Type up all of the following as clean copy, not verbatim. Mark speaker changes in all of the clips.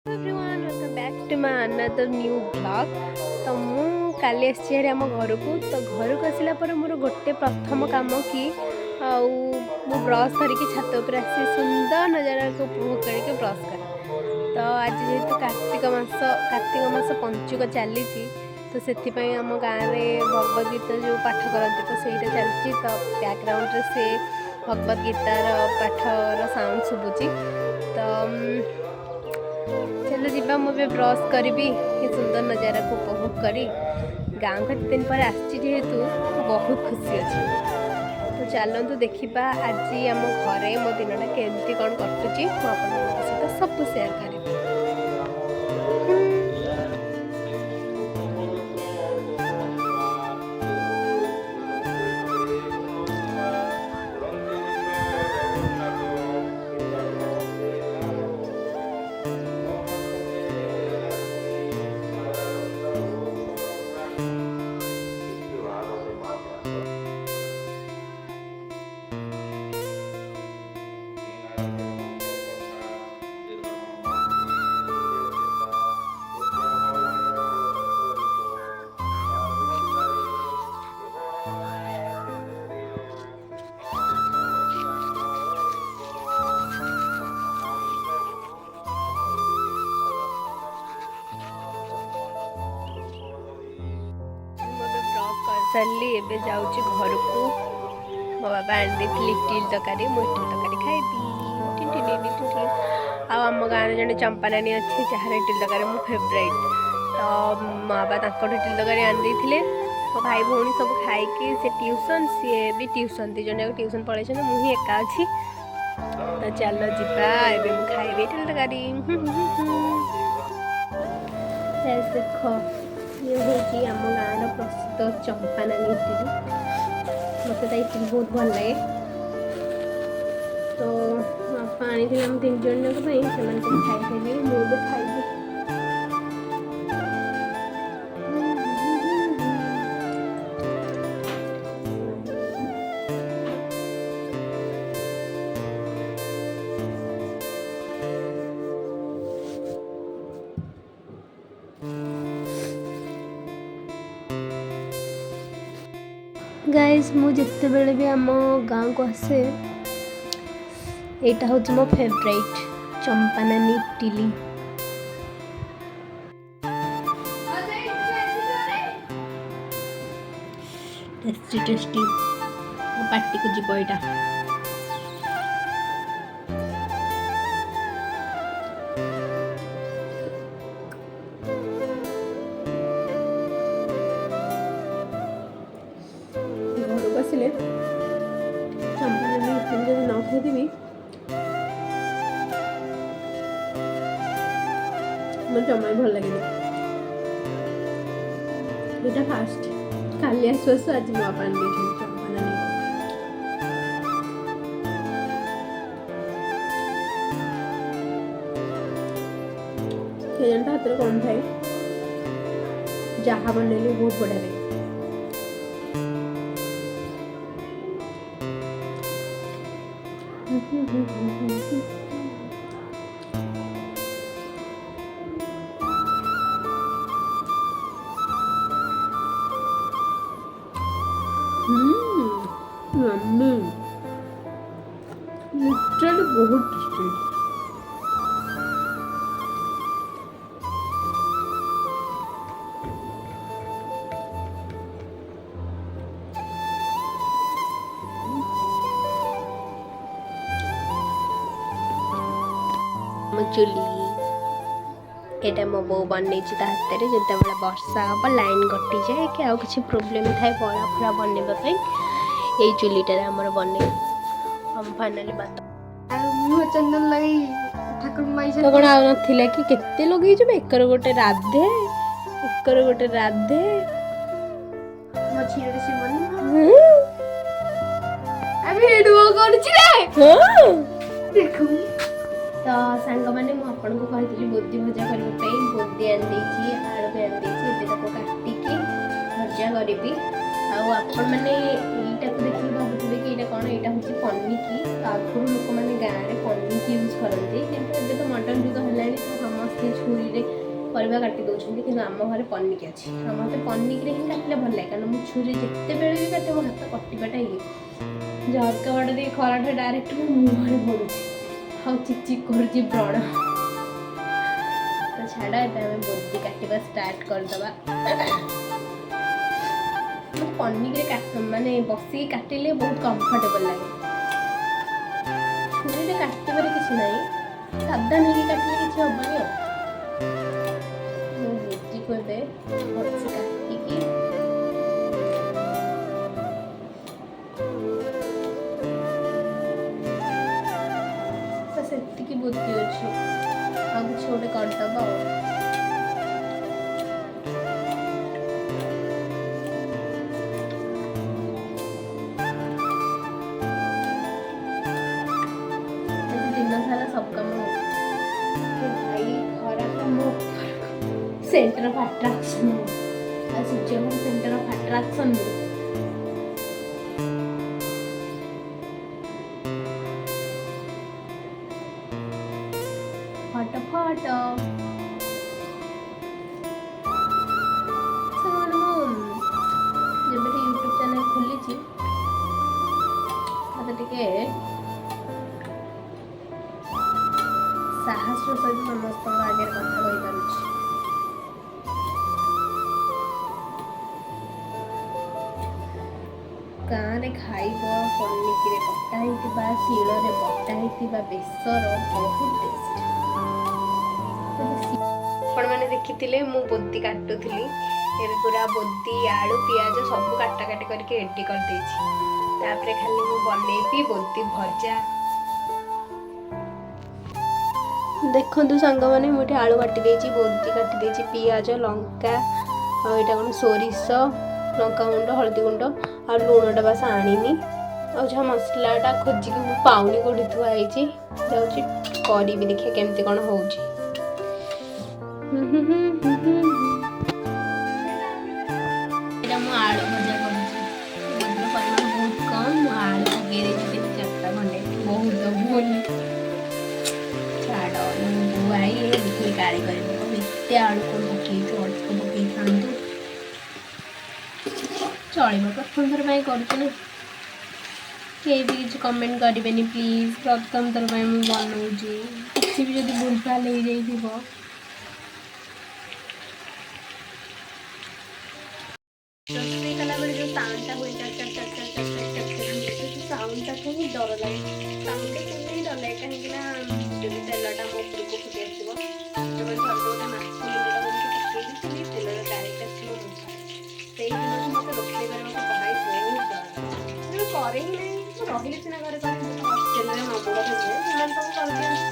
Speaker 1: Everyone welcome back to my another new blog. तो मु काली आसी आम घर को तो घर को आसला पर मोर गोटे प्रथम काम कि मु ब्रश धरिकी छात उपर आसी सुंदर नजारा को उपभोग करके ब्रश कर। तो आज जेहेतु कार्तिक मास पंचुक चली तो से आम गाँव में भगवद गीता जो पाठ करती तो सहीटा चलती तो बैकग्राउंड से भगवद गीतार पाठर साउंड शुभुची। तो चलो जीवा मुझे ब्रश करी ये सुंदर नज़ारा को उपभोग करी गाँव को दिन पर आसतु बहुत खुशी अच्छी। तो चलतु देखा आज आम घरे मो दिनटा केमती कौन कटुची सहित सब सेयार करी। सारी एवं जाऊँ घर को मो बाबा आनी इटिल तरकारी मुझे इटिल तरकारी खाइबी। आम गाँव जड़े चंपा नानी अच्छी जार इटिल तरकारी मो फेवरेट। तो मो बाबा इटिल तरकारी आनी मो भाई भौणी सब खाई से ट्यूशन सी भी ट्यूशन दी जन ट्यूशन पलैन मुझे एका अच्छी। तो चल जा खाइबी इटिल तरकारी। देख ये हूँ आम गाँव प्रसिद्ध चंपा नानी इटिल मत इटिल बहुत भल लगे। तो बापा आनी आम 3 जन से खाई मुझे खाइबी। गाइज मु जिते बेले भी आम गाँव को आसे यहाँ हूँ मो फेवरेट चंपा नानी इटिली। टेस्टी टेस्टी पार्टी को जीव यहाँ। आसिले चंपा नानी इटिल जब न खाइदेवी मोर जमा भल लगे। यहाँ फास्ट काली आसु आसु आज मो बापा आनी चंपा नानी केजन हाथ में कम थाए जहाँ बनइले बहुत बढ़िया लगे। लिटरली बहुत टेस्टी। चुली एटा मो बो बन हाथ में जो वर्षा हम लाइन कटि जाए कि आउ कि प्रोब्लेम थाए बड़ा पूरा बनवाई यही चुलीटार आमर बन हम फाइनाली बात चंदन लगे ठाकुर माई तो कौन आ ना कि केते लगे एकर गोटे राधे एकर गोटे राधे देखू। तो सांग मैंने मुझे बोदी भजा करने बोदी आनी आलू भी आनी काटिकी भजा करी आपण मैंने यहीटा को देखिए भावुवे कि यहाँ कौन यहाँ हूँ पनिकी। तो आगुरी लोक मैंने गाँव में पनिकी यूज करते कि तो मॉडर्न जुग है समस्त यूज ପରିବା କାଟି ଦେଉଛନ୍ତି, କିନ୍ତୁ ଆମ ଘରେ ପନିକି ଅଛି। ଆଉ ମୋତେ ପନିକିରେ ହିଁ କାଟିଲେ ଭଲ ଲାଗେ, କାରଣ ମୁଁ ଛୁରୀ ଯେତେବେଳେ ବି କାଟେ ମୋ ହାତ କଟିବାଟା ଇଏ ଝରକା ବାଟ ଦେଇ ଖରାଟା ଡାଇରେକ୍ଟ ମୋ ମୁହଁରେ ପଡ଼ୁଛି ଆଉ ଚିକ୍ କରୁଛି ବ୍ରଣ। ତ ଛାଡ଼, ଏବେ ଆମେ ବୋଦି କାଟିବା ଷ୍ଟାର୍ଟ କରିଦେବା। ପନିକିରେ ମାନେ ବସିକି କାଟିଲେ ବହୁତ କମ୍ଫର୍ଟେବଲ୍ ଲାଗେ। ଛୁରୀରେ କାଟିବାରେ କିଛି ନାହିଁ, ସାବଧାନ ହେଇକି କାଟିଲେ କିଛି ହବନି। ଆଉ ମୁଁ ବୋଦିକୁ ଏବେ ଭଲସେ କାଟିକି ସେତିକି ବୋଦି ଅଛି, ଆଉ କିଛି ଗୋଟେ କରିଦେବା। ଆଉ ଦିନ ସାରା ସବୁ କାମ ଭାଇ ଖରାପ ମୋ ସେଣ୍ଟର ଅଫ୍ ଆଟ୍ରାକ୍ସନ୍ ଆଉ ସୂର୍ଯ୍ୟଙ୍କର ସେଣ୍ଟର ଅଫ୍ ଆଟ୍ରାକ୍ସନ୍। ଫଟୋ ସେମାନେ ମୁଁ ଯେବେଠୁ ୟୁଟ୍ୟୁବ୍ ଚ୍ୟାନେଲ୍ ଖୋଲିଛି ମୋତେ ଟିକେ ସାହସର ସହିତ ସମସ୍ତଙ୍କ ଆଗରେ କଥା କହିପାରୁଛି। ଗାଁରେ ଖାଇବ ପନିକିରେ କଟା ହେଇଥିବା, ଶିଳରେ ବଟା ହେଇଥିବା ବେସର ବହୁତ ଟେଷ୍ଟ। ଆପଣମାନେ ଦେଖିଥିଲେ ମୁଁ ବୋଦି କାଟୁଥିଲି, ଏବେ ପୁରା ବୋଦି ଆଳୁ ପିଆଜ ସବୁ କାଟାକାଟି କରିକି ରେଡ଼ି କରିଦେଇଛି। ତାପରେ ଖାଲି ମୁଁ ବନେଇବି ବୋଦି ଭଜା। ଦେଖନ୍ତୁ ସାଙ୍ଗମାନେ, ମୁଁ ଏଠି ଆଳୁ କାଟି ଦେଇଛି, ବୋଦି କାଟି ଦେଇଛି, ପିଆଜ ଲଙ୍କା ଆଉ ଏଇଟା କ'ଣ ସୋରିଷ ଲଙ୍କାଗୁଣ୍ଡ ହଳଦୀ ଗୁଣ୍ଡ ଆଉ ଲୁଣଟା ବାସ୍ ଆଣିନି, ଆଉ ଯାହା ମସଲାଟା ଖୋଜିକି ମୁଁ ପାଉନି କେଉଁଠି ଥୁଆ ହେଇଛି, ଯାଉଛି କରିବି, ଦେଖିବା କେମିତି କ'ଣ ହେଉଛି। ଏଇଟା ମୁଁ ଆଳୁ ଭଜା କରୁଛି, ବୋଦିର ପରିମାଣ ବହୁତ କମ୍, ମୁଁ ଆଳୁ ପକେଇ ଦେଇଛି 3-4ଟା ଖଣ୍ଡେ, ବହୁତ ଭୁଲ। ଛାଡ଼, ମୁଁ ଭାଇ ଦେଖିକି ଗାଳି କରିବ, ଏତେ ଆଳୁ କ'ଣ ପକେଇଛୁ, ଅଳ୍ପ ପକେଇଥାନ୍ତୁ। ଚଳିବ, ପ୍ରଥମ ଥର ପାଇଁ କରୁଛୁ ନା, କେହି ବି କିଛି କମେଣ୍ଟ କରିବେନି ପ୍ଲିଜ୍। ପ୍ରଥମ ଥର ପାଇଁ ମୁଁ ବନଉଛି, କିଛି ବି ଯଦି ଭୁଲ ଭାଲ ହେଇଯାଇଥିବ ରୋଷେଇ କଲାବେଳେ ଯେଉଁ ସାଉଣ୍ଡଟା ହୁଏ ସାଉଣ୍ଡଟାକୁ ହିଁ ଡର ଲାଗେ, ସାଉଣ୍ଡଟା ହିଁ ଡର ଲାଗେ, କାହିଁକି ନା ଯଦି ତେଲଟା ମୋ ଉପରକୁ ଫୁଟି ଆସିବ, ଯେବେଳେ ଗୋଟେ ମାଛ ମୁଣ୍ଡଟା ବୋଲିକି ପକେଇ ଦେଇଥିଲି, ତେଲଟା ଡାଇରେକ୍ଟ ଆସିବ ମୁଣ୍ଡ, ସେଇ ଦିନଠୁ ମୋତେ ରୋଷେଇ କରିବାକୁ ଭାଇ ବହୁତ ଡର ଲାଗେ। କରେ ହିଁ ନାହିଁ, ମୁଁ ରହିଲେ ସିନା ଘରେ କରିବି, ହଷ୍ଟେଲରେ ମାମୁଁ ଘରେ ରୁହେ, ସେମାନେ ସବୁ କରିଦିଅନ୍ତି।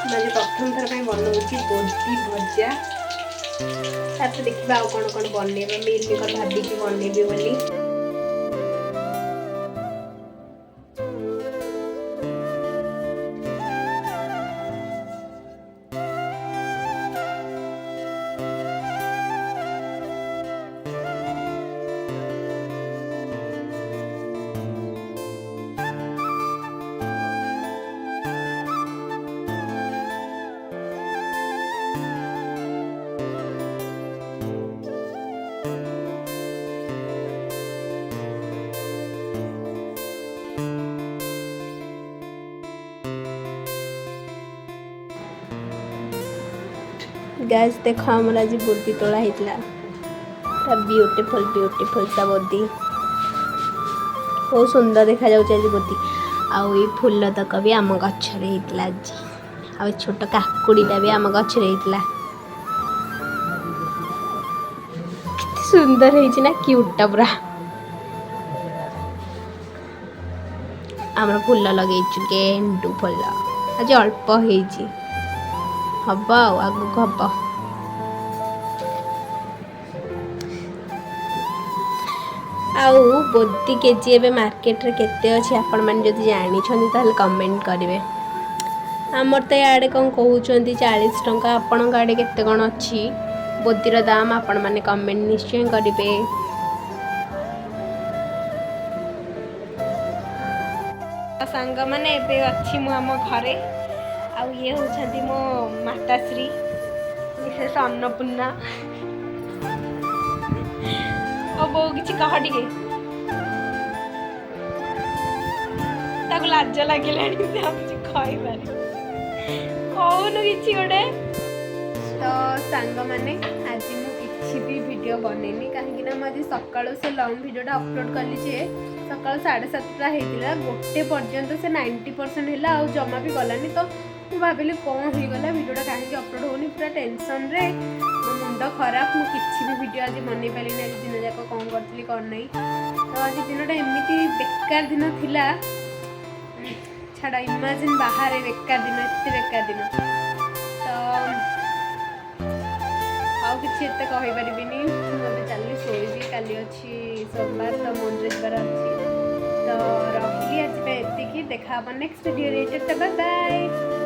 Speaker 1: ମୁଁ ଆଜି ପ୍ରଥମ ଥର ପାଇଁ ବନଉଛି ବୋଦି ଭଜା। ତାପରେ ଦେଖିବା ଆଉ କ'ଣ କ'ଣ ବନେଇବା, ମିଲ୍ ମେକର ଭାବିକି ବନେଇବି ବୋଲି। गाइस देखो आमर आज बोदी तोड़ा होता ब्यूटीफुल सा बोदी बहुत सुंदर देखा जाऊँ आज बोदी आउ फूल तक भी आम गचर होता आज आ छोट काकुड़ीटा भी आम गचर होता सुंदर है क्यूटा पूरा आम फूल लगे गेंडू फूल आज अल्प हम आगू हम आउ बोदी केजी एवं मार्केट रे केते अछि आपण माने जदि जानि छथि ताले कमेंट करिवे हमर त याडे कोन कहउछन्ती 40 टंका आपण गाडे केते कोन अछि बोदीर दाम आपण माने कमेंट निश्चय करिवे। संग माने एबे अछि मु हम घरे आउ ये होछन्ती मो माताश्री ବିଶେଷ ଅନ୍ନପୂର୍ଣ୍ଣା ବୋଉ କିଛି କହ ଟିକେ ତାକୁ ଲାଜ ଲାଗିଲାଣି ସେ ଆଉ କିଛି କହିପାରେ କହୁନୁ କିଛି ଗୋଟେ ତ ସାଙ୍ଗମାନେ ଆଜି ମୁଁ କିଛି ବି ଭିଡ଼ିଓ ବନେଇନି କାହିଁକି ନା ମୁଁ ଆଜି ସକାଳୁ ସେ ଲଙ୍ଗ୍ ଭିଡ଼ିଓଟା ଅପଲୋଡ଼ କଲି ଯେ ସକାଳୁ 7:30 ହେଇଥିଲା ଗୋଟେ ପର୍ଯ୍ୟନ୍ତ ସେ 90% ହେଲା ଆଉ ଜମା ବି ଗଲାନି ତ ମୁଁ ଭାବିଲି କ'ଣ ହେଇଗଲା ଭିଡ଼ିଓଟା କାହିଁକି ଅପଲୋଡ଼ ହେଉନି ପୁରା ଟେନସନ୍ରେ ମୋ ମୁଣ୍ଡ ଖରାପ ମୁଁ କିଛି ବି ଭିଡ଼ିଓ ଆଜି ବନେଇ ପାରିଲିନି ଆଜି ଦିନ ଯାକ କ'ଣ କରିଥିଲି କ'ଣ ନାହିଁ ତ ଆଜି ଦିନଟା ଏମିତି ବେକାର ଦିନ ଥିଲା ଛାଡ଼ ଇମାଜିନ୍ ବାହାରେ ବେକାର ଦିନ ଏତେ ବେକାର ଦିନ ତ ଆଉ କିଛି ଏତେ କହିପାରିବିନି ମୁଁ ଏବେ ଚାଲିଲି ଶୋଇବି କାଲି ଅଛି ସୋମବାର ତ ମନ୍ଦିର ଯିବାର ଅଛି ତ ରହିଲି ଆଜି ପାଇଁ ଏତିକି ଦେଖା ହବ ନେକ୍ସଟ ଭିଡ଼ିଓରେ ବାଏ ବାଏ।